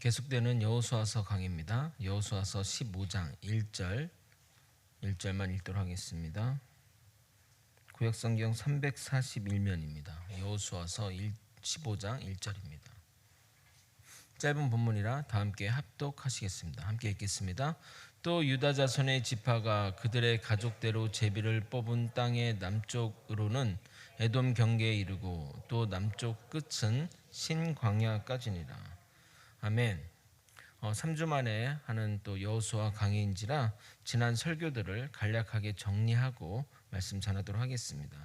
계속되는 여호수아서 강의입니다. 여호수아서 15장 1절만 읽도록 하겠습니다. 구약성경 341면입니다. 여호수아서 15장 1절입니다. 짧은 본문이라 다 함께 합독하시겠습니다. 함께 읽겠습니다. 또 유다 자손의 지파가 그들의 가족대로 제비를 뽑은 땅의 남쪽으로는 에돔 경계에 이르고 또 남쪽 끝은 신광야까지니라. 아멘. 3주 만에 하는 또 여호수아 강의인지라 지난 설교들을 간략하게 정리하고 말씀 전하도록 하겠습니다.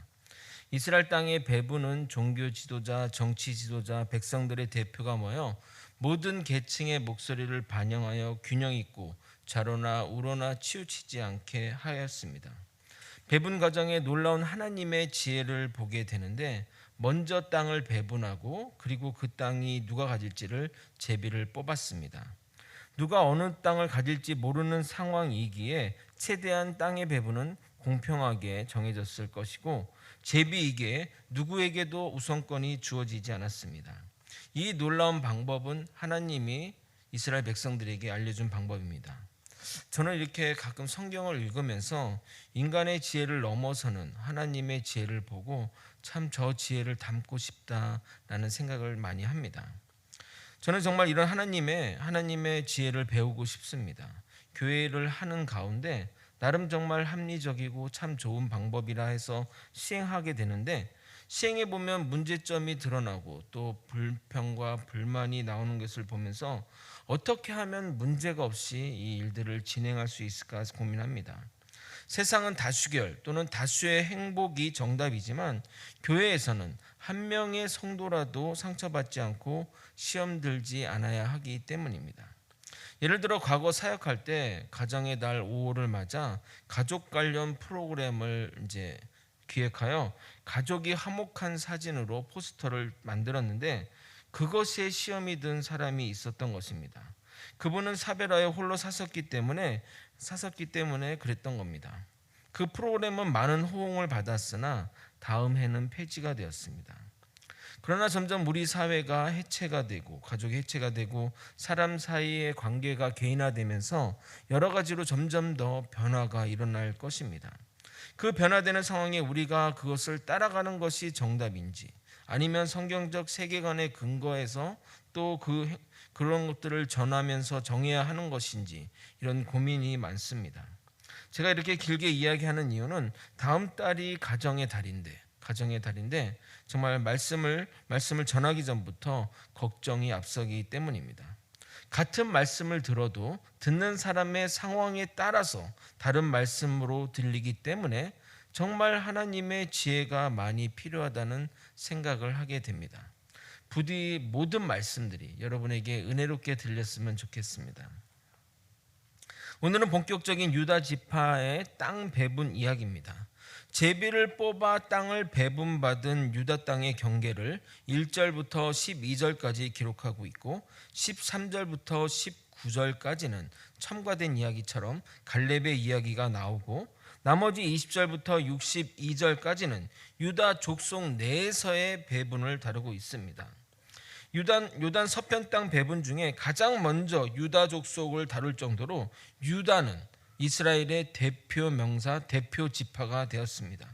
이스라엘 땅의 배부는 종교 지도자, 정치 지도자, 백성들의 대표가 모여 모든 계층의 목소리를 반영하여 균형 있고 좌로나 우로나 치우치지 않게 하였습니다. 배분 과정에 놀라운 하나님의 지혜를 보게 되는데 먼저 땅을 배분하고 그리고 그 땅이 누가 가질지를 제비를 뽑았습니다. 누가 어느 땅을 가질지 모르는 상황이기에 최대한 땅의 배분은 공평하게 정해졌을 것이고 제비이기에 누구에게도 우선권이 주어지지 않았습니다. 이 놀라운 방법은 하나님이 이스라엘 백성들에게 알려준 방법입니다. 저는 이렇게 가끔 성경을 읽으면서 인간의 지혜를 넘어서는 하나님의 지혜를 보고 참 저 지혜를 담고 싶다라는 생각을 많이 합니다. 저는 정말 이런 하나님의 지혜를 배우고 싶습니다. 교회를 하는 가운데 나름 정말 합리적이고 참 좋은 방법이라 해서 시행하게 되는데 시행해 보면 문제점이 드러나고 또 불평과 불만이 나오는 것을 보면서 어떻게 하면 문제가 없이 이 일들을 진행할 수 있을까 고민합니다. 세상은 다수결 또는 다수의 행복이 정답이지만 교회에서는 한 명의 성도라도 상처받지 않고 시험 들지 않아야 하기 때문입니다. 예를 들어 과거 사역할 때 가정의 날 5월을 맞아 가족 관련 프로그램을 기획하여 가족이 화목한 사진으로 포스터를 만들었는데 그것에 시험이 든 사람이 있었던 것입니다. 그분은 사별하여 홀로 사섰기 때문에 그랬던 겁니다. 그 프로그램은 많은 호응을 받았으나 다음 해는 폐지가 되었습니다. 그러나 점점 우리 사회가 해체가 되고 가족이 해체가 되고 사람 사이의 관계가 개인화되면서 여러 가지로 점점 더 변화가 일어날 것입니다. 그 변화되는 상황에 우리가 그것을 따라가는 것이 정답인지 아니면 성경적 세계관에 근거해서 또 그런 것들을 전하면서 정해야 하는 것인지 이런 고민이 많습니다. 제가 이렇게 길게 이야기하는 이유는 다음 달이 가정의 달인데 정말 말씀을 전하기 전부터 걱정이 앞서기 때문입니다. 같은 말씀을 들어도 듣는 사람의 상황에 따라서 다른 말씀으로 들리기 때문에 정말 하나님의 지혜가 많이 필요하다는 생각을 하게 됩니다. 부디 모든 말씀들이 여러분에게 은혜롭게 들렸으면 좋겠습니다. 오늘은 본격적인 유다 지파의 땅 배분 이야기입니다. 제비를 뽑아 땅을 배분받은 유다 땅의 경계를 1절부터 12절까지 기록하고 있고 13절부터 19절까지는 첨가된 이야기처럼 갈렙의 이야기가 나오고 나머지 20절부터 62절까지는 유다 족속 내에서의 배분을 다루고 있습니다. 요단 서편 땅 배분 중에 가장 먼저 유다 족속을 다룰 정도로 유다는 이스라엘의 대표 명사, 대표 지파가 되었습니다.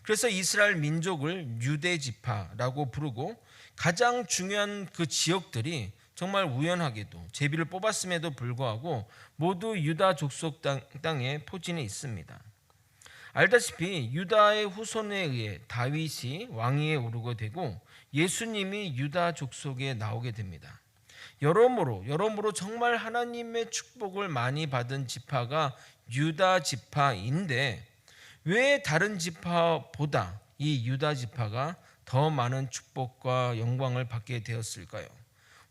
그래서 이스라엘 민족을 유대 지파라고 부르고 가장 중요한 그 지역들이 정말 우연하게도 제비를 뽑았음에도 불구하고 모두 유다 족속 땅에 포진해 있습니다. 알다시피 유다의 후손에 의해 다윗이 왕위에 오르게 되고 예수님이 유다 족속에 나오게 됩니다. 여러모로 정말 하나님의 축복을 많이 받은 지파가 유다 지파인데 왜 다른 지파보다 이 유다 지파가 더 많은 축복과 영광을 받게 되었을까요?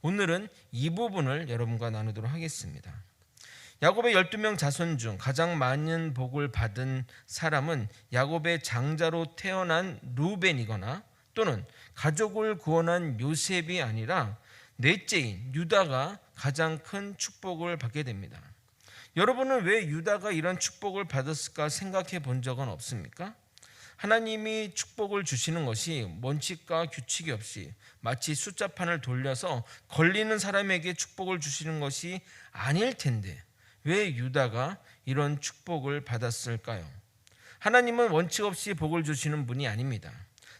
오늘은 이 부분을 여러분과 나누도록 하겠습니다. 야곱의 12명 자손 중 가장 많은 복을 받은 사람은 야곱의 장자로 태어난 루벤이거나 또는 가족을 구원한 요셉이 아니라 넷째인 유다가 가장 큰 축복을 받게 됩니다. 여러분은 왜 유다가 이런 축복을 받았을까 생각해 본 적은 없습니까? 하나님이 축복을 주시는 것이 원칙과 규칙이 없이 마치 숫자판을 돌려서 걸리는 사람에게 축복을 주시는 것이 아닐 텐데 왜 유다가 이런 축복을 받았을까요? 하나님은 원칙 없이 복을 주시는 분이 아닙니다.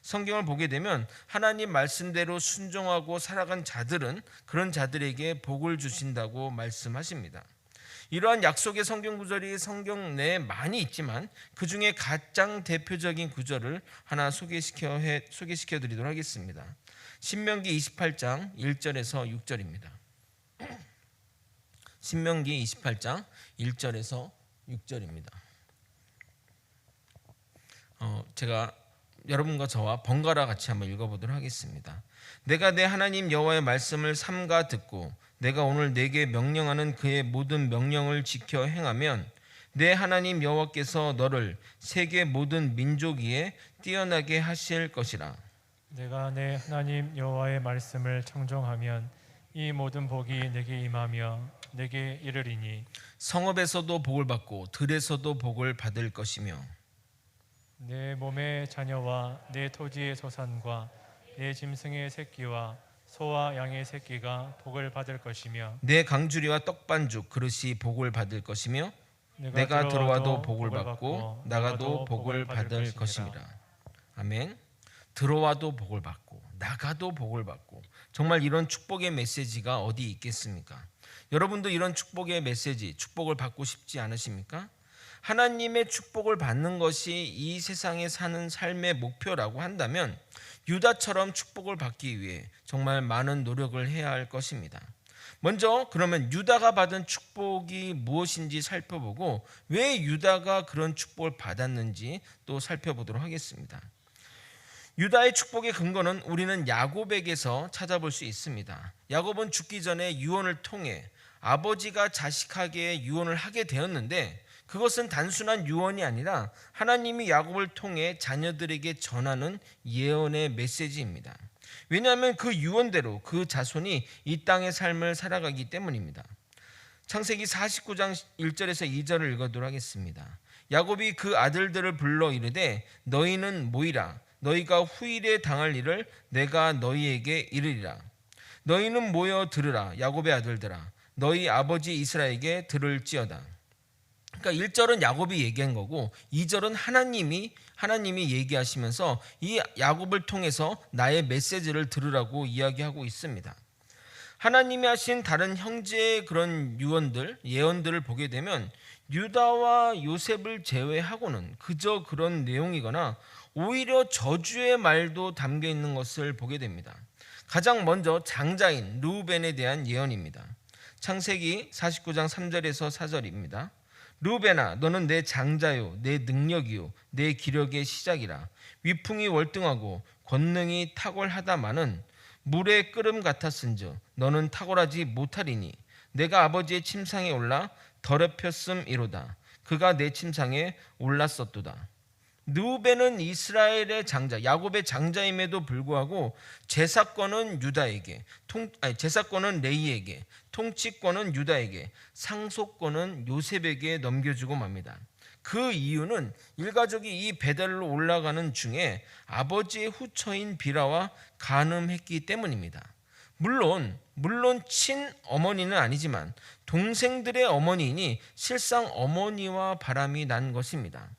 성경을 보게 되면 하나님 말씀대로 순종하고 살아간 자들은 그런 자들에게 복을 주신다고 말씀하십니다. 이러한 약속의 성경 구절이 성경 내에 많이 있지만 그 중에 가장 대표적인 구절을 하나 소개시켜 드리도록 하겠습니다. 신명기 28장 1절에서 6절입니다. 신명기 28장 1절에서 6절입니다. 제가 여러분과 저와 번갈아 같이 한번 읽어보도록 하겠습니다. 내가 내 하나님 여호와의 말씀을 삼가 듣고 내가 오늘 내게 명령하는 그의 모든 명령을 지켜 행하면 내 하나님 여호와께서 너를 세계 모든 민족 위에 뛰어나게 하실 것이라. 내가 내 하나님 여호와의 말씀을 청종하면 이 모든 복이 내게 임하며 내게 이르리니 성읍에서도 복을 받고 들에서도 복을 받을 것이며 내 몸의 자녀와 내 토지의 소산과 내 짐승의 새끼와 소와 양의 새끼가 복을 받을 것이며 내 강주리와 떡반죽 그릇이 복을 받을 것이며 내가 들어와도 복을 받고 나가도 복을 받을 것이니라. 아멘. 들어와도 복을 받고 나가도 복을 받고, 정말 이런 축복의 메시지가 어디 있겠습니까? 여러분도 이런 축복의 메시지, 축복을 받고 싶지 않으십니까? 하나님의 축복을 받는 것이 이 세상에 사는 삶의 목표라고 한다면 유다처럼 축복을 받기 위해 정말 많은 노력을 해야 할 것입니다. 먼저 그러면 유다가 받은 축복이 무엇인지 살펴보고 왜 유다가 그런 축복을 받았는지 또 살펴보도록 하겠습니다. 유다의 축복의 근거는 우리는 야곱에게서 찾아볼 수 있습니다. 야곱은 죽기 전에 유언을 통해 아버지가 자식에게 유언을 하게 되었는데 그것은 단순한 유언이 아니라 하나님이 야곱을 통해 자녀들에게 전하는 예언의 메시지입니다. 왜냐하면 그 유언대로 그 자손이 이 땅의 삶을 살아가기 때문입니다. 창세기 49장 1절에서 2절을 읽어도록 하겠습니다. 야곱이 그 아들들을 불러 이르되 너희는 모이라. 너희가 후일에 당할 일을 내가 너희에게 이르리라. 너희는 모여 들으라. 야곱의 아들들아, 너희 아버지 이스라엘에게 들을지어다. 그러니까 1절은 야곱이 얘기한 거고 2절은 하나님이 얘기하시면서 이 야곱을 통해서 나의 메시지를 들으라고 이야기하고 있습니다. 하나님이 하신 다른 형제의 그런 유언들, 예언들을 보게 되면 유다와 요셉을 제외하고는 그저 그런 내용이거나 오히려 저주의 말도 담겨 있는 것을 보게 됩니다. 가장 먼저 장자인 르우벤에 대한 예언입니다. 창세기 49장 3절에서 4절입니다. 르우벤아, 너는 내 장자요, 내 능력이요, 내 기력의 시작이라. 위풍이 월등하고 권능이 탁월하다마는 물의 끓음 같았은즉 너는 탁월하지 못하리니 내가 아버지의 침상에 올라 더럽혔음이로다. 그가 내 침상에 올랐었도다. 르우벤은 이스라엘의 장자, 야곱의 장자임에도 불구하고 제사권은 제사권은 레이에게, 통치권은 유다에게, 상속권은 요셉에게 넘겨주고 맙니다. 그 이유는 일가족이 이 베델로 올라가는 중에 아버지의 후처인 비라와 간음했기 때문입니다. 물론 친어머니는 아니지만 동생들의 어머니이니 실상 어머니와 바람이 난 것입니다.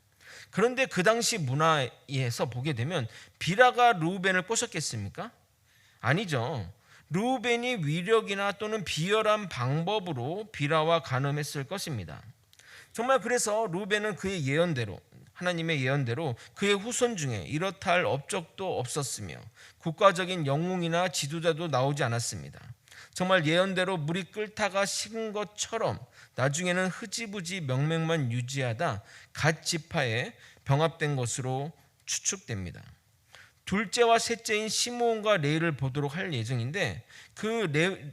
그런데 그 당시 문화에서 보게 되면 비라가 르우벤을 꼬셨겠습니까? 아니죠. 르우벤이 위력이나 또는 비열한 방법으로 비라와 간음했을 것입니다. 정말 그래서 르우벤은 그의 예언대로, 하나님의 예언대로 그의 후손 중에 이렇다 할 업적도 없었으며 국가적인 영웅이나 지도자도 나오지 않았습니다. 정말 예언대로 물이 끓다가 식은 것처럼 나중에는 흐지부지 명맥만 유지하다 갓 지파에 병합된 것으로 추측됩니다. 둘째와 셋째인 시므온과 레이를 보도록 할 예정인데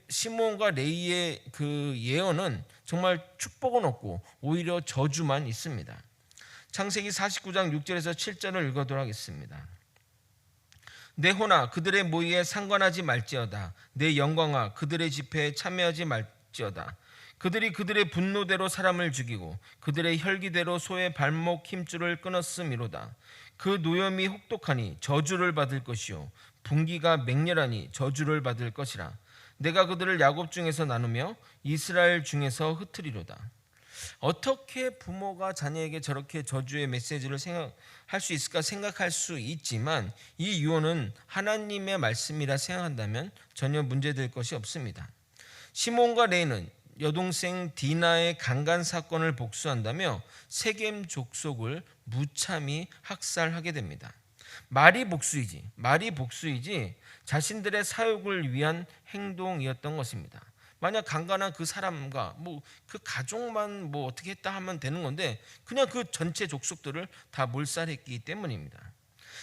시므온과 레이의 그 예언은 정말 축복은 없고 오히려 저주만 있습니다. 창세기 49장 6절에서 7절을 읽어도록 하겠습니다. 내 혼아 그들의 모의에 상관하지 말지어다. 내 영광아 그들의 집회에 참여하지 말지어다. 그들이 그들의 분노대로 사람을 죽이고 그들의 혈기대로 소의 발목 힘줄을 끊었음이로다. 그 노염이 혹독하니 저주를 받을 것이요 분기가 맹렬하니 저주를 받을 것이라. 내가 그들을 야곱 중에서 나누며 이스라엘 중에서 흩으리로다. 어떻게 부모가 자녀에게 저렇게 저주의 메시지를 생각할 수 있을까 생각할 수 있지만, 이 유언은 하나님의 말씀이라 생각한다면 전혀 문제될 것이 없습니다. 시몬과 레이는 여동생 디나의 강간 사건을 복수한다며 세겜 족속을 무참히 학살하게 됩니다. 말이 복수이지 자신들의 사욕을 위한 행동이었던 것입니다. 만약 강간한 그 사람과 그 가족만 어떻게 했다 하면 되는 건데, 그냥 그 전체 족속들을 다 몰살했기 때문입니다.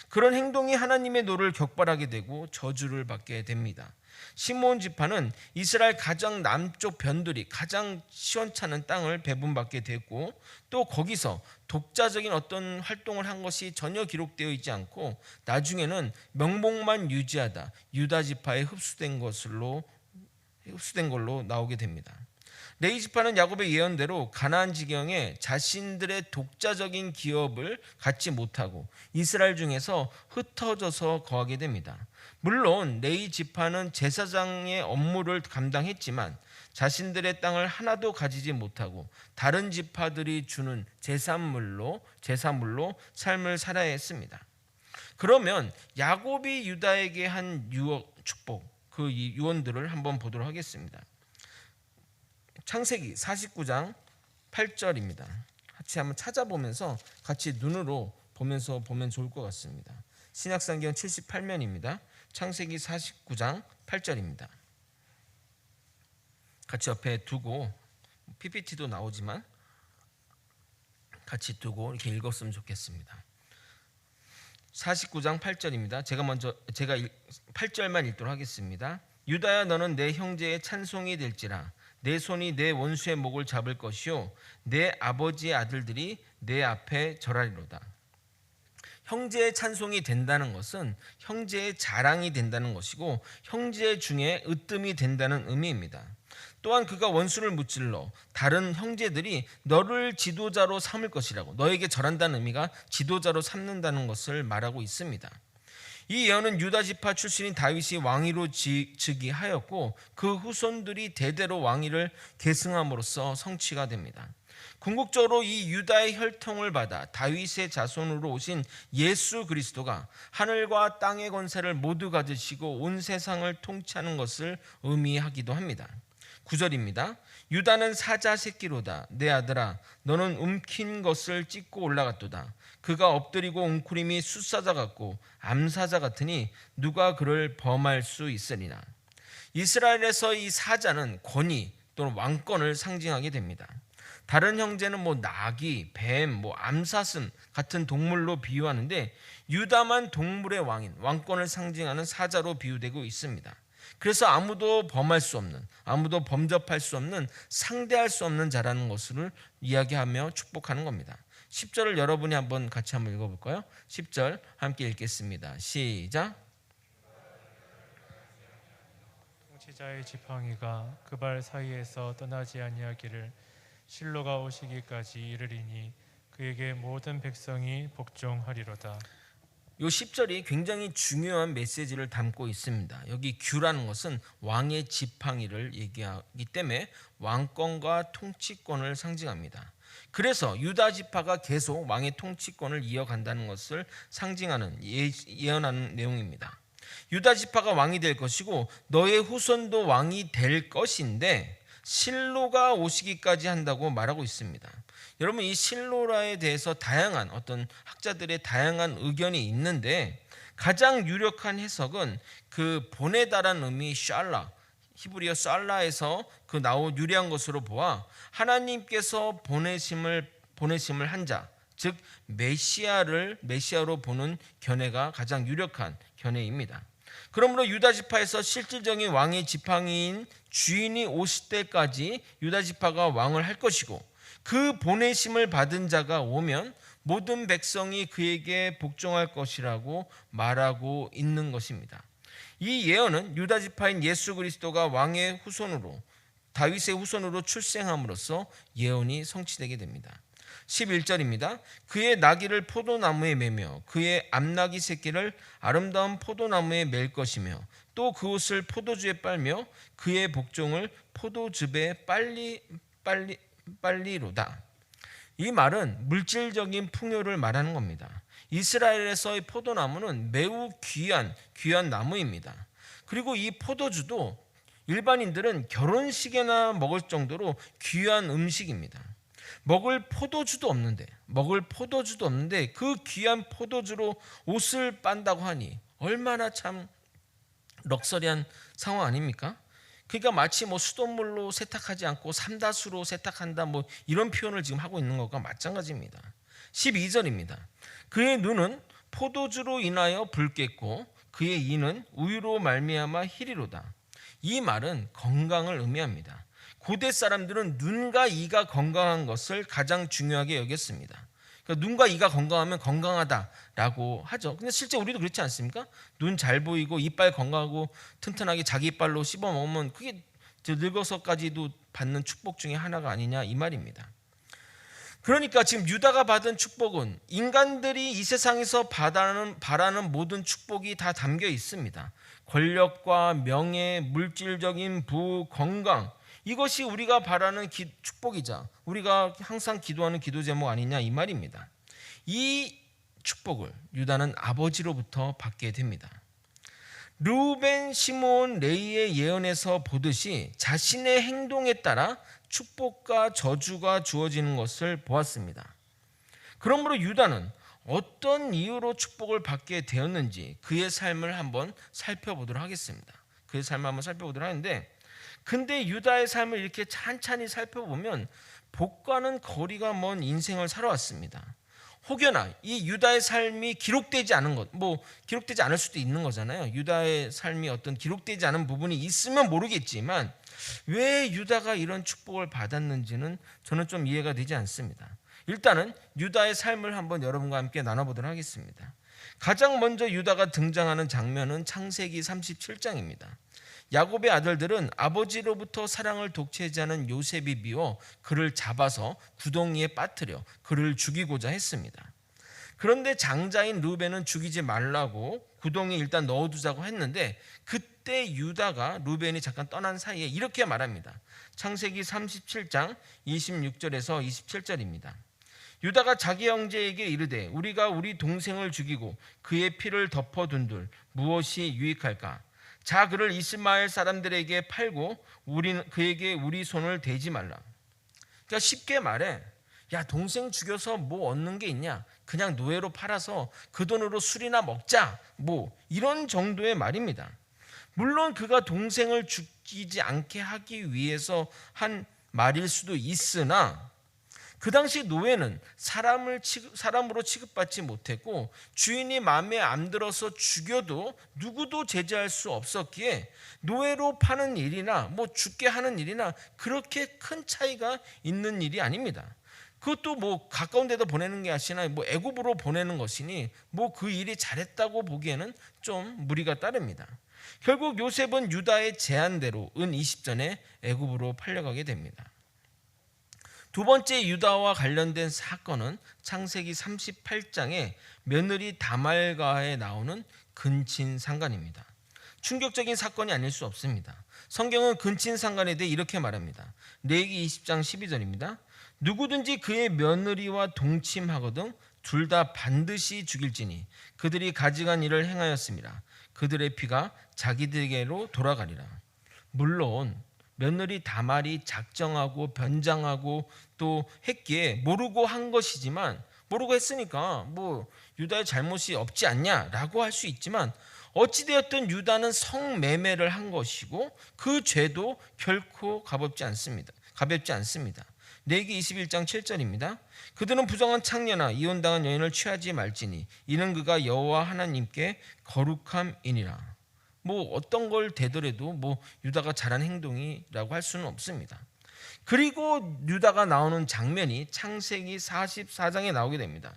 그런 행동이 하나님의 노를 격발하게 되고 저주를 받게 됩니다. 시므온 지파는 이스라엘 가장 남쪽 변두리, 가장 시원찮은 땅을 배분받게 됐고, 또 거기서 독자적인 어떤 활동을 한 것이 전혀 기록되어 있지 않고, 나중에는 명목만 유지하다 유다 지파에 흡수된 걸로 나오게 됩니다. 레위 지파는 야곱의 예언대로 가나안 지경에 자신들의 독자적인 기업을 갖지 못하고 이스라엘 중에서 흩어져서 거하게 됩니다. 물론 레위 지파는 제사장의 업무를 감당했지만 자신들의 땅을 하나도 가지지 못하고 다른 지파들이 주는 제사물로 삶을 살아야 했습니다. 그러면 야곱이 유다에게 한 축복, 그 유언들을 한번 보도록 하겠습니다. 창세기 49장 8절입니다. 같이 한번 찾아보면서 같이 눈으로 보면서 보면 좋을 것 같습니다. 신약성경 78면입니다. 창세기 49장 8절입니다. 같이 옆에 두고, PPT도 나오지만 같이 두고 이렇게 읽었으면 좋겠습니다. 49장 8절입니다. 제가 8절만 읽도록 하겠습니다. 유다야, 너는 내 형제의 찬송이 될지라. 내 손이 내 원수의 목을 잡을 것이요 내 아버지의 아들들이 내 앞에 절하리로다. 형제의 찬송이 된다는 것은 형제의 자랑이 된다는 것이고, 형제 중에 으뜸이 된다는 의미입니다. 또한 그가 원수를 무찔러 다른 형제들이 너를 지도자로 삼을 것이라고, 너에게 절한다는 의미가 지도자로 삼는다는 것을 말하고 있습니다. 이 예언은 유다 지파 출신인 다윗이 왕위로 즉위하였고 그 후손들이 대대로 왕위를 계승함으로써 성취가 됩니다. 궁극적으로 이 유다의 혈통을 받아 다윗의 자손으로 오신 예수 그리스도가 하늘과 땅의 권세를 모두 가지시고 온 세상을 통치하는 것을 의미하기도 합니다. 9절입니다. 유다는 사자 새끼로다. 내 아들아, 너는 움킨 것을 찢고 올라갔도다. 그가 엎드리고 웅크림이 숫사자 같고 암사자 같으니 누가 그를 범할 수 있으리나. 이스라엘에서 이 사자는 권위 또는 왕권을 상징하게 됩니다. 다른 형제는 나귀, 뱀, 암사슴 같은 동물로 비유하는데, 유다만 동물의 왕인 왕권을 상징하는 사자로 비유되고 있습니다. 그래서 아무도 범할 수 없는, 아무도 범접할 수 없는, 상대할 수 없는 자라는 것을 이야기하며 축복하는 겁니다. 10절을 여러분이 같이 한번 읽어볼까요? 10절 함께 읽겠습니다. 시작. 통치자의 지팡이가 그 발 사이에서 떠나지 아니하기를 실로가 오시기까지 이르리니 그에게 모든 백성이 복종하리로다. 이 10절이 굉장히 중요한 메시지를 담고 있습니다. 여기 규라는 것은 왕의 지팡이를 얘기하기 때문에 왕권과 통치권을 상징합니다. 그래서 유다 지파가 계속 왕의 통치권을 이어간다는 것을 상징하는, 예언하는 내용입니다. 유다 지파가 왕이 될 것이고 너의 후손도 왕이 될 것인데 실로가 오시기까지 한다고 말하고 있습니다. 여러분, 이 실로라에 대해서 다양한 어떤 학자들의 다양한 의견이 있는데, 가장 유력한 해석은 그 보내다라는 의미 샬라, 히브리어 샬라에서 그 나온 유리한 것으로 보아 하나님께서 보내심을 한 자, 즉 메시아로 보는 견해가 가장 유력한 견해입니다. 그러므로 유다 지파에서 실질적인 왕의 지팡이인 주인이 오실 때까지 유다 지파가 왕을 할 것이고, 그 보내심을 받은 자가 오면 모든 백성이 그에게 복종할 것이라고 말하고 있는 것입니다. 이 예언은 유다 지파인 예수 그리스도가 왕의 후손으로 다윗의 후손으로 출생함으로써 예언이 성취되게 됩니다. 11절입니다. 그의 나귀를 포도나무에 매며 그의 암나귀 새끼를 아름다운 포도나무에 맬 것이며 또 그 옷을 포도주에 빨며 그의 복종을 포도즙에 빨리로다. 이 말은 물질적인 풍요를 말하는 겁니다. 이스라엘에서의 포도나무는 매우 귀한 나무입니다. 그리고 이 포도주도 일반인들은 결혼식에나 먹을 정도로 귀한 음식입니다. 먹을 포도주도 없는데 그 귀한 포도주로 옷을 빤다고 하니 얼마나 참 럭셔리한 상황 아닙니까? 그러니까 마치 수돗물로 세탁하지 않고 삼다수로 세탁한다 이런 표현을 지금 하고 있는 것과 마찬가지입니다. 12절입니다. 그의 눈은 포도주로 인하여 붉겠고 그의 이는 우유로 말미암아 희리로다. 이 말은 건강을 의미합니다. 고대 사람들은 눈과 이가 건강한 것을 가장 중요하게 여겼습니다. 그러니까 눈과 이가 건강하면 건강하다라고 하죠. 근데 실제 우리도 그렇지 않습니까? 눈 잘 보이고 이빨 건강하고 튼튼하게 자기 이빨로 씹어 먹으면 그게 늙어서까지도 받는 축복 중에 하나가 아니냐 이 말입니다. 그러니까 지금 유다가 받은 축복은 인간들이 이 세상에서 바라는 모든 축복이 다 담겨 있습니다. 권력과 명예, 물질적인 부, 건강, 이것이 우리가 바라는 축복이자 우리가 항상 기도하는 기도 제목 아니냐 이 말입니다. 이 축복을 유다는 아버지로부터 받게 됩니다. 르우벤, 시므온, 레위의 예언에서 보듯이 자신의 행동에 따라 축복과 저주가 주어지는 것을 보았습니다. 그러므로 유다는 어떤 이유로 축복을 받게 되었는지 그의 삶을 한번 살펴보도록 하겠습니다. 그의 삶을 한번 살펴보도록 하는데, 근데 유다의 삶을 이렇게 찬찬히 살펴보면 복과는 거리가 먼 인생을 살아왔습니다. 혹여나 이 유다의 삶이 기록되지 않은 것, 기록되지 않을 수도 있는 거잖아요. 유다의 삶이 어떤 기록되지 않은 부분이 있으면 모르겠지만 왜 유다가 이런 축복을 받았는지는 저는 좀 이해가 되지 않습니다. 일단은 유다의 삶을 한번 여러분과 함께 나눠보도록 하겠습니다. 가장 먼저 유다가 등장하는 장면은 창세기 37장입니다. 야곱의 아들들은 아버지로부터 사랑을 독차지하는 요셉이 미워 그를 잡아서 구덩이에 빠뜨려 그를 죽이고자 했습니다. 그런데 장자인 르우벤은 죽이지 말라고 구덩이에 일단 넣어두자고 했는데, 그때 유다가 르우벤이 잠깐 떠난 사이에 이렇게 말합니다. 창세기 37장 26절에서 27절입니다. 유다가 자기 형제에게 이르되 우리가 우리 동생을 죽이고 그의 피를 덮어둔들 무엇이 유익할까? 자, 그를 이스마엘 사람들에게 팔고 그에게 우리 손을 대지 말라. 그러니까 쉽게 말해, 야, 동생 죽여서 뭐 얻는 게 있냐? 그냥 노예로 팔아서 그 돈으로 술이나 먹자. 이런 정도의 말입니다. 물론 그가 동생을 죽이지 않게 하기 위해서 한 말일 수도 있으나, 그 당시 노예는 사람으로 취급받지 못했고 주인이 마음에 안 들어서 죽여도 누구도 제재할 수 없었기에 노예로 파는 일이나 죽게 하는 일이나 그렇게 큰 차이가 있는 일이 아닙니다. 그것도 가까운 데다 보내는 게 아니라 애굽으로 보내는 것이니 그 일이 잘했다고 보기에는 좀 무리가 따릅니다. 결국 요셉은 유다의 제안대로 은 20전에 애굽으로 팔려가게 됩니다. 두 번째 유다와 관련된 사건은 창세기 38장에 며느리 다말가에 나오는 근친상간입니다. 충격적인 사건이 아닐 수 없습니다. 성경은 근친상간에 대해 이렇게 말합니다. 레위기 20장 12절입니다. 누구든지 그의 며느리와 동침하거든 둘 다 반드시 죽일지니 그들이 가증한 일을 행하였습니다. 그들의 피가 자기들에게로 돌아가리라. 물론 며느리 다말이 작정하고 변장하고 또 했기에 모르고 한 것이지만, 모르고 했으니까 유다의 잘못이 없지 않냐라고 할 수 있지만, 어찌되었든 유다는 성매매를 한 것이고 그 죄도 결코 가볍지 않습니다. 레위기 21장 7절입니다. 그들은 부정한 창녀나 이혼당한 여인을 취하지 말지니 이는 그가 여호와 하나님께 거룩함이니라. 어떤 걸 되더라도 유다가 잘한 행동이라고 할 수는 없습니다. 그리고 유다가 나오는 장면이 창세기 44장에 나오게 됩니다.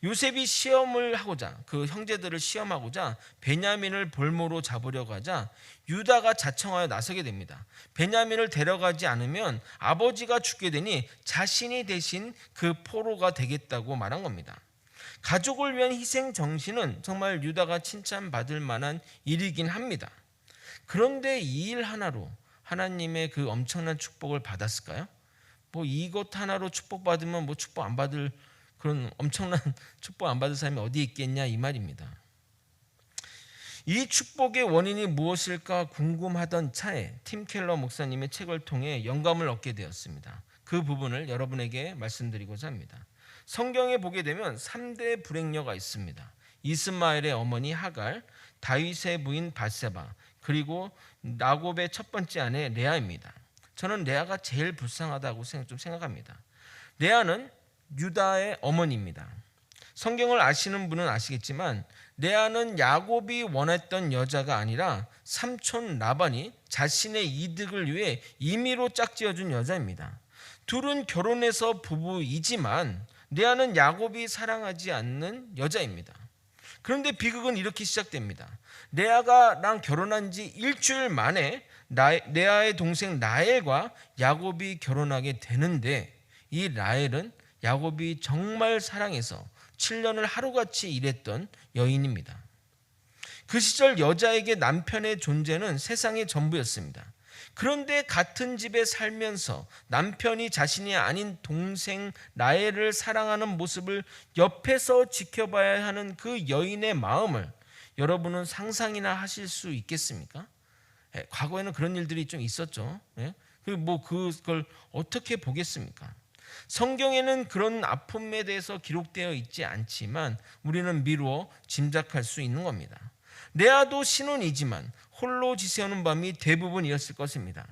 요셉이 시험을 하고자, 그 형제들을 시험하고자 베냐민을 볼모로 잡으려고 하자 유다가 자청하여 나서게 됩니다. 베냐민을 데려가지 않으면 아버지가 죽게 되니 자신이 대신 그 포로가 되겠다고 말한 겁니다. 가족을 위한 희생 정신은 정말 유다가 칭찬받을 만한 일이긴 합니다. 그런데 이 일 하나로 하나님의 그 엄청난 축복을 받았을까요? 뭐 이것 하나로 축복받으면 뭐 축복 안 받을 그런 엄청난 축복 안 받을 사람이 어디 있겠냐 이 말입니다. 이 축복의 원인이 무엇일까 궁금하던 차에 팀 켈러 목사님의 책을 통해 영감을 얻게 되었습니다. 그 부분을 여러분에게 말씀드리고자 합니다. 성경에 보게 되면 3대 불행녀가 있습니다. 이스마엘의 어머니 하갈, 다윗의 부인 밧세바, 그리고 야곱의 첫 번째 아내 레아입니다. 저는 레아가 제일 불쌍하다고 생각합니다. 레아는 유다의 어머니입니다. 성경을 아시는 분은 아시겠지만 레아는 야곱이 원했던 여자가 아니라 삼촌 라반이 자신의 이득을 위해 임의로 짝지어준 여자입니다. 둘은 결혼해서 부부이지만 레아는 야곱이 사랑하지 않는 여자입니다. 그런데 비극은 이렇게 시작됩니다. 레아가랑 결혼한 지 일주일 만에 레아의 동생 라헬과 야곱이 결혼하게 되는데 이 라헬은 야곱이 정말 사랑해서 7년을 하루같이 일했던 여인입니다. 그 시절 여자에게 남편의 존재는 세상의 전부였습니다. 그런데 같은 집에 살면서 남편이 자신이 아닌 동생 라헬을 사랑하는 모습을 옆에서 지켜봐야 하는 그 여인의 마음을 여러분은 상상이나 하실 수 있겠습니까? 과거에는 그런 일들이 좀 있었죠. 그걸 어떻게 보겠습니까? 성경에는 그런 아픔에 대해서 기록되어 있지 않지만 우리는 미루어 짐작할 수 있는 겁니다. 레아도 신혼이지만 홀로 지새우는 밤이 대부분이었을 것입니다.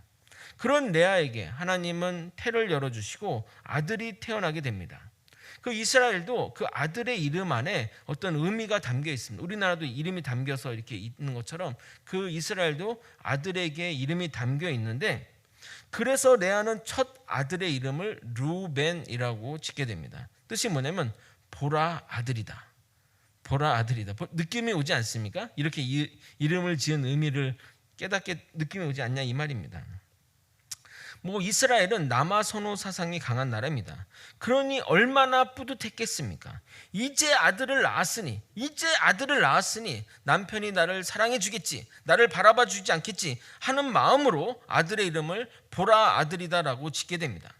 그런 레아에게 하나님은 태를 열어주시고 아들이 태어나게 됩니다. 그 이스라엘도 그 아들의 이름 안에 어떤 의미가 담겨 있습니다. 우리나라도 이름이 담겨서 이렇게 있는 것처럼 그 이스라엘도 아들에게 이름이 담겨 있는데 그래서 레아는 첫 아들의 이름을 루벤이라고 짓게 됩니다. 뜻이 뭐냐면 보라 아들이다. 보라 아들이다. 느낌이 오지 않습니까? 이렇게 이름을 지은 의미를 깨닫게 느낌이 오지 않냐 이 말입니다. 이스라엘은 남아 선호 사상이 강한 나라입니다. 그러니 얼마나 뿌듯했겠습니까? 이제 아들을 낳았으니 남편이 나를 사랑해 주겠지, 나를 바라봐 주지 않겠지 하는 마음으로 아들의 이름을 보라 아들이다라고 짓게 됩니다.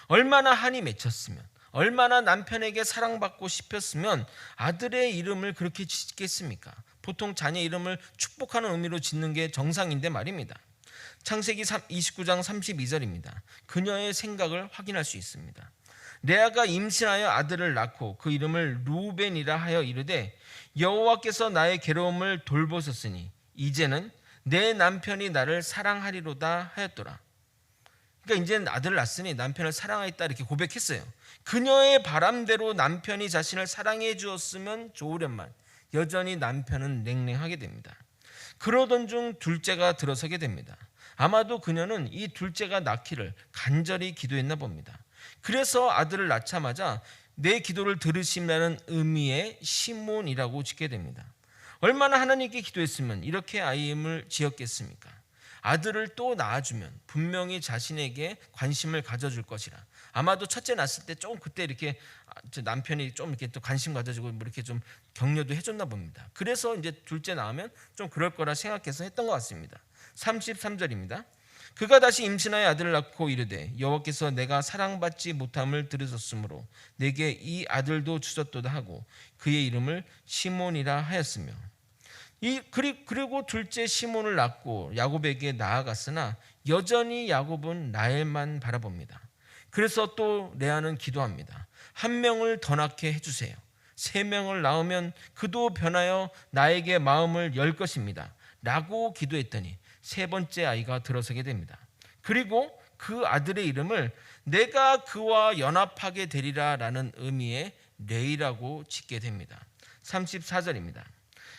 얼마나 한이 맺혔으면, 얼마나 남편에게 사랑받고 싶었으면 아들의 이름을 그렇게 짓겠습니까? 보통 자녀 이름을 축복하는 의미로 짓는 게 정상인데 말입니다. 창세기 29장 32절입니다. 그녀의 생각을 확인할 수 있습니다. 레아가 임신하여 아들을 낳고 그 이름을 루벤이라 하여 이르되 여호와께서 나의 괴로움을 돌보셨으니 이제는 내 남편이 나를 사랑하리로다 하였더라. 그러니까 이제는 아들을 낳았으니 남편을 사랑하겠다 이렇게 고백했어요. 그녀의 바람대로 남편이 자신을 사랑해 주었으면 좋으련만 여전히 남편은 냉랭하게 됩니다. 그러던 중 둘째가 들어서게 됩니다. 아마도 그녀는 이 둘째가 낳기를 간절히 기도했나 봅니다. 그래서 아들을 낳자마자 내 기도를 들으신다는 의미의 시몬이라고 짓게 됩니다. 얼마나 하나님께 기도했으면 이렇게 아이임을 지었겠습니까? 아들을 또 낳아주면 분명히 자신에게 관심을 가져줄 것이라. 아마도 첫째 낳았을 때 좀 그때 이렇게 남편이 좀 이렇게 또 관심 가져주고 이렇게 좀 격려도 해줬나 봅니다. 그래서 이제 둘째 낳으면 좀 그럴 거라 생각해서 했던 것 같습니다. 33절입니다. 그가 다시 임신하여 아들을 낳고 이르되 여호와께서 내가 사랑받지 못함을 들으셨으므로 내게 이 아들도 주셨도다 하고 그의 이름을 시몬이라 하였으며 그리고 둘째 시몬을 낳고 야곱에게 나아갔으나 여전히 야곱은 라헬만 바라봅니다. 그래서 또 레아는 기도합니다. 한 명을 더 낳게 해주세요. 3명을 낳으면 그도 변하여 나에게 마음을 열 것입니다. 라고 기도했더니 3번째 아이가 들어서게 됩니다. 그리고 그 아들의 이름을 내가 그와 연합하게 되리라 라는 의미의 레이라고 짓게 됩니다. 34절입니다.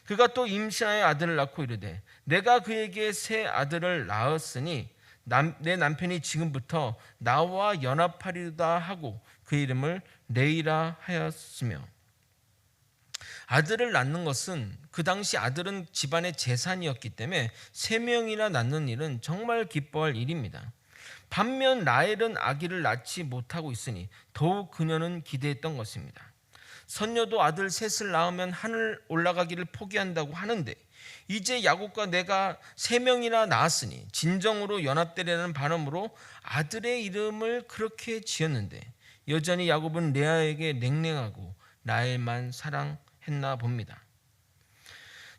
그가 또 임신하여 아들을 낳고 이르되 내가 그에게 새 아들을 낳았으니 내 남편이 지금부터 나와 연합하리다 하고 그 이름을 레이라 하였으며 아들을 낳는 것은 그 당시 아들은 집안의 재산이었기 때문에 3명이나 낳는 일은 정말 기뻐할 일입니다. 반면 라헬은 아기를 낳지 못하고 있으니 더욱 그녀는 기대했던 것입니다. 선녀도 아들 셋을 낳으면 하늘 올라가기를 포기한다고 하는데 이제 야곱과 내가 3명이나 낳았으니 진정으로 연합되려는 바람으로 아들의 이름을 그렇게 지었는데 여전히 야곱은 레아에게 냉랭하고 라헬만 사랑했나 봅니다.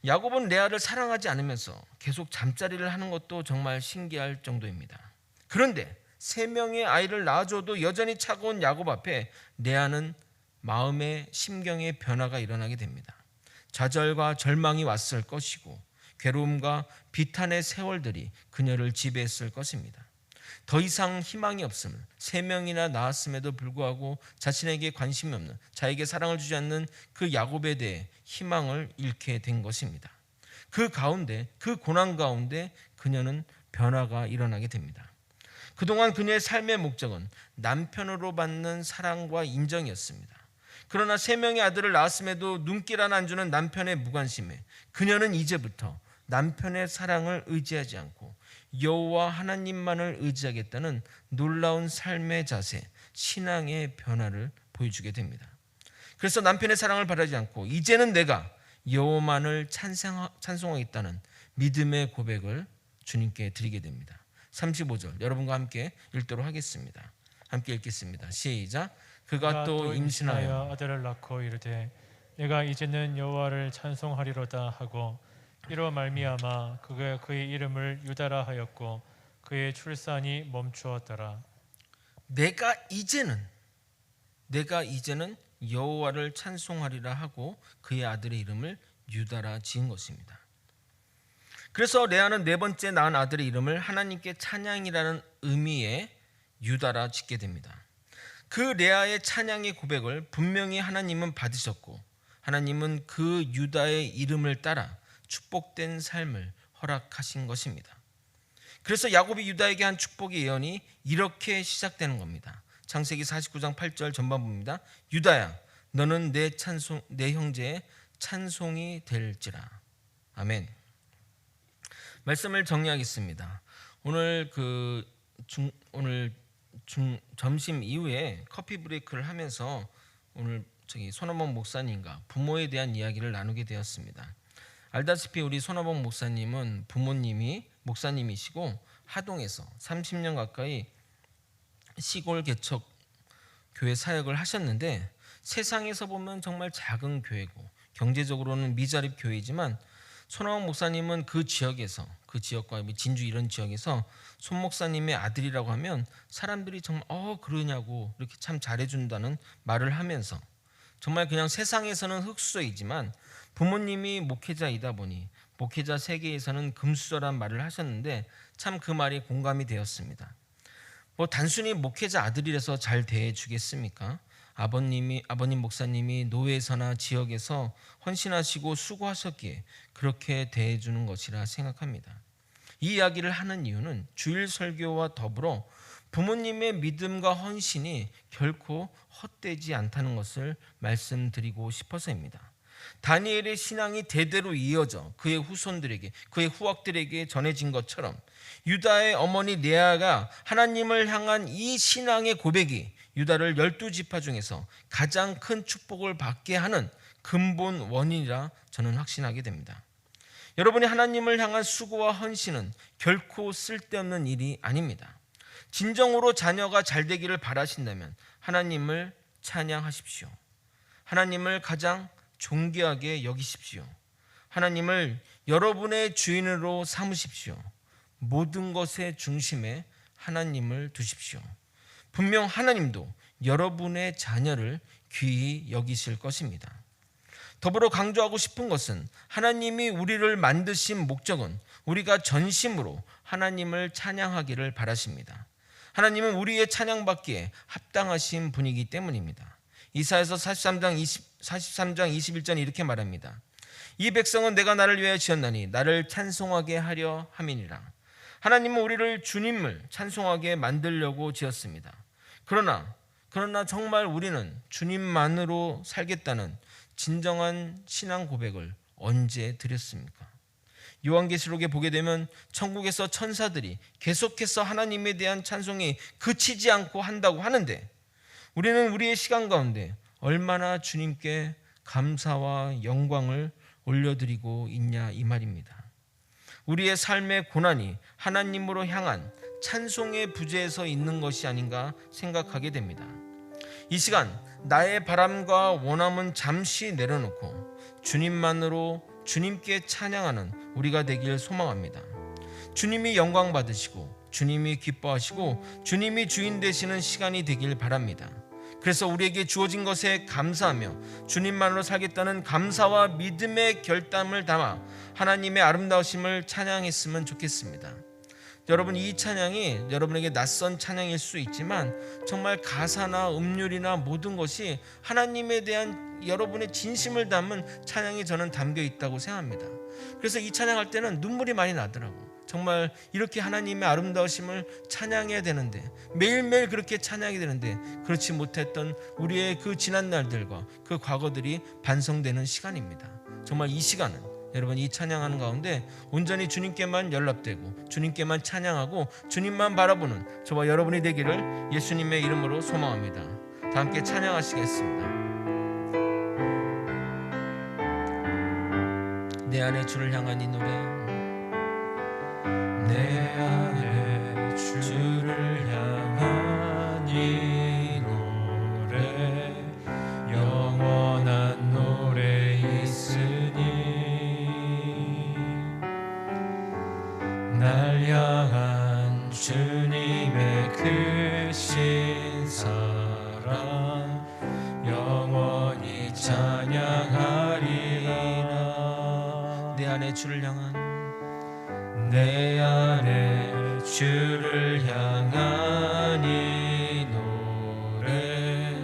야곱은 레아를 사랑하지 않으면서 계속 잠자리를 하는 것도 정말 신기할 정도입니다. 그런데 3명의 아이를 낳아줘도 여전히 차가운 야곱 앞에 레아는 마음의 심경의 변화가 일어나게 됩니다. 좌절과 절망이 왔을 것이고 괴로움과 비탄의 세월들이 그녀를 지배했을 것입니다. 더 이상 희망이 없음을 3명이나 낳았음에도 불구하고 자신에게 관심이 없는, 자에게 사랑을 주지 않는 그 야곱에 대해 희망을 잃게 된 것입니다. 그 가운데, 그 고난 가운데 그녀는 변화가 일어나게 됩니다. 그동안 그녀의 삶의 목적은 남편으로 받는 사랑과 인정이었습니다. 그러나 3명의 아들을 낳았음에도 눈길 하나 안 주는 남편의 무관심에 그녀는 이제부터 남편의 사랑을 의지하지 않고 여호와 하나님만을 의지하겠다는 놀라운 삶의 자세, 신앙의 변화를 보여주게 됩니다. 그래서 남편의 사랑을 바라지 않고 이제는 내가 여호와만을 찬송하겠다는 믿음의 고백을 주님께 드리게 됩니다. 35절 여러분과 함께 읽도록 하겠습니다. 함께 읽겠습니다. 시작. 그가 또 임신하여 아들을 낳고 이르되 내가 이제는 여호와를 찬송하리로다 하고 이로 말미암아 그의 이름을 유다라 하였고 그의 출산이 멈추었더라. 내가 이제는 여호와를 찬송하리라 하고 그의 아들의 이름을 유다라 지은 것입니다. 그래서 레아는 4번째 낳은 아들의 이름을 하나님께 찬양이라는 의미의 유다라 짓게 됩니다. 그 레아의 찬양의 고백을 분명히 하나님은 받으셨고 하나님은 그 유다의 이름을 따라 축복된 삶을 허락하신 것입니다. 그래서 야곱이 유다에게 한 축복의 예언이 이렇게 시작되는 겁니다. 창세기 49장 8절 전반부입니다. 유다야 너는 내 형제의 찬송이 될지라. 아멘. 말씀을 정리하겠습니다. 오늘 점심 이후에 커피 브레이크를 하면서 오늘 손아봉 목사님과 부모에 대한 이야기를 나누게 되었습니다. 알다시피 우리 손아봉 목사님은 부모님이 목사님이시고 하동에서 30년 가까이 시골 개척 교회 사역을 하셨는데 세상에서 보면 정말 작은 교회고 경제적으로는 미자립 교회이지만 손아봉 목사님은 그 지역과 진주 이런 지역에서 손 목사님의 아들이라고 하면 사람들이 정말 그러냐고 이렇게 참 잘해준다는 말을 하면서 정말 그냥 세상에서는 흙수저이지만 부모님이 목회자이다 보니 목회자 세계에서는 금수저란 말을 하셨는데 참 그 말이 공감이 되었습니다. 단순히 목회자 아들이라서 잘 대해주겠습니까? 아버님 목사님이 노회에서나 지역에서 헌신하시고 수고하셨기에 그렇게 대해주는 것이라 생각합니다. 이 이야기를 하는 이유는 주일 설교와 더불어 부모님의 믿음과 헌신이 결코 헛되지 않다는 것을 말씀드리고 싶어서입니다. 다니엘의 신앙이 대대로 이어져 그의 후손들에게, 그의 후학들에게 전해진 것처럼 유다의 어머니 레아가 하나님을 향한 이 신앙의 고백이 유다를 12지파 중에서 가장 큰 축복을 받게 하는 근본 원인이라 저는 확신하게 됩니다. 여러분이 하나님을 향한 수고와 헌신은 결코 쓸데없는 일이 아닙니다. 진정으로 자녀가 잘 되기를 바라신다면 하나님을 찬양하십시오. 하나님을 가장 존귀하게 여기십시오. 하나님을 여러분의 주인으로 삼으십시오. 모든 것의 중심에 하나님을 두십시오. 분명 하나님도 여러분의 자녀를 귀히 여기실 것입니다. 더불어 강조하고 싶은 것은 하나님이 우리를 만드신 목적은 우리가 전심으로 하나님을 찬양하기를 바라십니다. 하나님은 우리의 찬양받기에 합당하신 분이기 때문입니다. 이사야서 43장 21절에 이렇게 말합니다. 이 백성은 내가 나를 위하여 지었나니 나를 찬송하게 하려 함이니라. 하나님은 우리를 주님을 찬송하게 만들려고 지었습니다. 그러나 정말 우리는 주님만으로 살겠다는 진정한 신앙 고백을 언제 드렸습니까? 요한계시록에 보게 되면 천국에서 천사들이 계속해서 하나님에 대한 찬송이 그치지 않고 한다고 하는데, 우리는 우리의 시간 가운데 얼마나 주님께 감사와 영광을 올려드리고 있냐 이 말입니다. 우리의 삶의 고난이 하나님으로 향한 찬송의 부재에서 있는 것이 아닌가 생각하게 됩니다. 이 시간 나의 바람과 원함은 잠시 내려놓고 주님만으로 주님께 찬양하는 우리가 되길 소망합니다. 주님이 영광 받으시고 주님이 기뻐하시고 주님이 주인 되시는 시간이 되길 바랍니다. 그래서 우리에게 주어진 것에 감사하며 주님만으로 살겠다는 감사와 믿음의 결단을 담아 하나님의 아름다우심을 찬양했으면 좋겠습니다. 여러분, 이 찬양이 여러분에게 낯선 찬양일 수 있지만 정말 가사나 음률이나 모든 것이 하나님에 대한 여러분의 진심을 담은 찬양이 저는 담겨 있다고 생각합니다. 그래서 이 찬양할 때는 눈물이 많이 나더라고요. 정말 이렇게 하나님의 아름다우심을 찬양해야 되는데, 매일매일 그렇게 찬양이 되는데 그렇지 못했던 우리의 그 지난 날들과 그 과거들이 반성되는 시간입니다. 정말 이 시간은 여러분, 이 찬양하는 가운데 온전히 주님께만 연락되고 주님께만 찬양하고 주님만 바라보는 저와 여러분이 되기를 예수님의 이름으로 소망합니다. 다 함께 찬양하시겠습니다. 내 안에 주를 향한 이 노래, 내 안에 주를 향한 이 노래, 영원한 노래 있으니 날 향한 주님의 크신 사랑 영원히 찬양하리라. 내 안에 주를 향한, 내 안에 주를 향한 이 노래,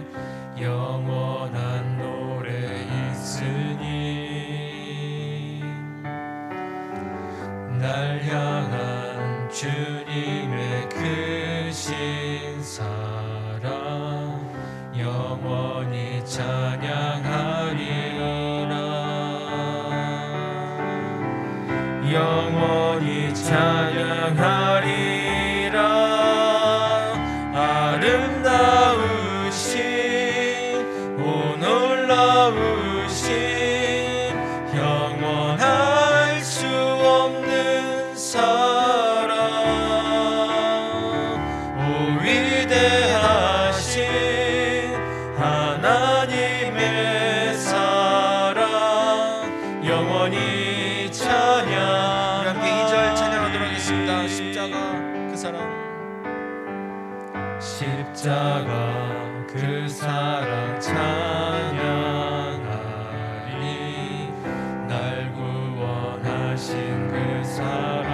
영원한 노래 있으니 날 향한 주님의 크신 사랑 영원히 찬양하리라. 영원히 찬양하리라. 아름다우신 오 놀라우신 영원할 수 없는 사랑, 오 위대하신 하나님의 사랑 영원히 찬양. 함께 2절 찬양하도록 하겠습니다. 십자가 그 사랑, 십자가 그 사랑 찬양하리. 날 구원하신 그 사랑,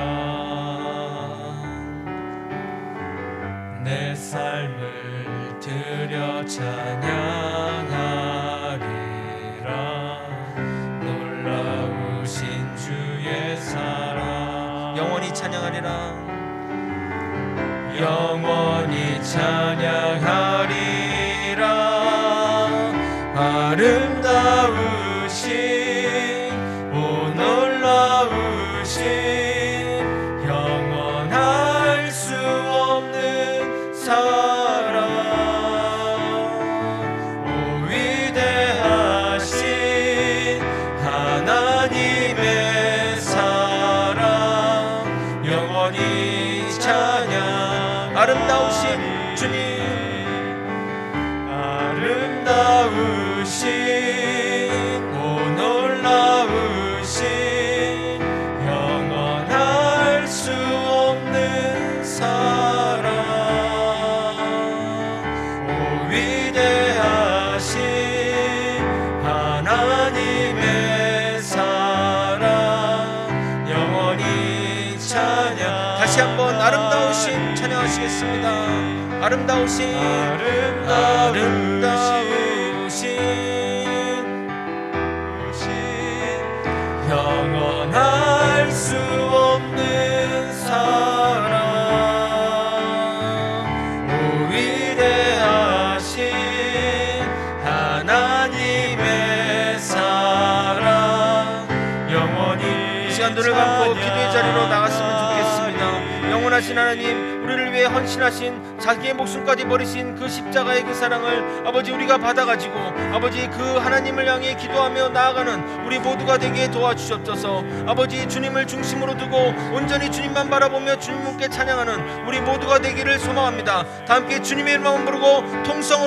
내 삶을 드려 찬양하리라. 놀라우신 주의 사랑 영원히 찬양하리라. 영원히 찬양하리라. 아름다우신 오 놀라우신 영원할 수 없는 사랑, 오 위대하신 하나님의 사랑 영원히 찬양. 아름다우신 주님, 아름다우신 오 놀라우신 영원할 수 없는 사랑, 오 위대하신 하나님의 사랑 영원히 찬양. 다시 한번 아름다우신 찬양하시겠습니다. 아름다우신, 영원할 수 없는 사랑, 오 위대하신 하나님의 사랑 살아계신 하나님, 우리를 위해 헌신하신 자기의 목숨까지 버리신 그 십자가의 그 사랑을 아버지 우리가 받아가지고 아버지 그 하나님을 향해 기도하며 나아가는 우리 모두가 되게 도와주시옵소서. 아버지 주님을 중심으로 두고 온전히 주님만 바라보며 주님께 찬양하는 우리 모두가 되기를 소망합니다. 다 함께 주님의 이름만 부르고 통성으로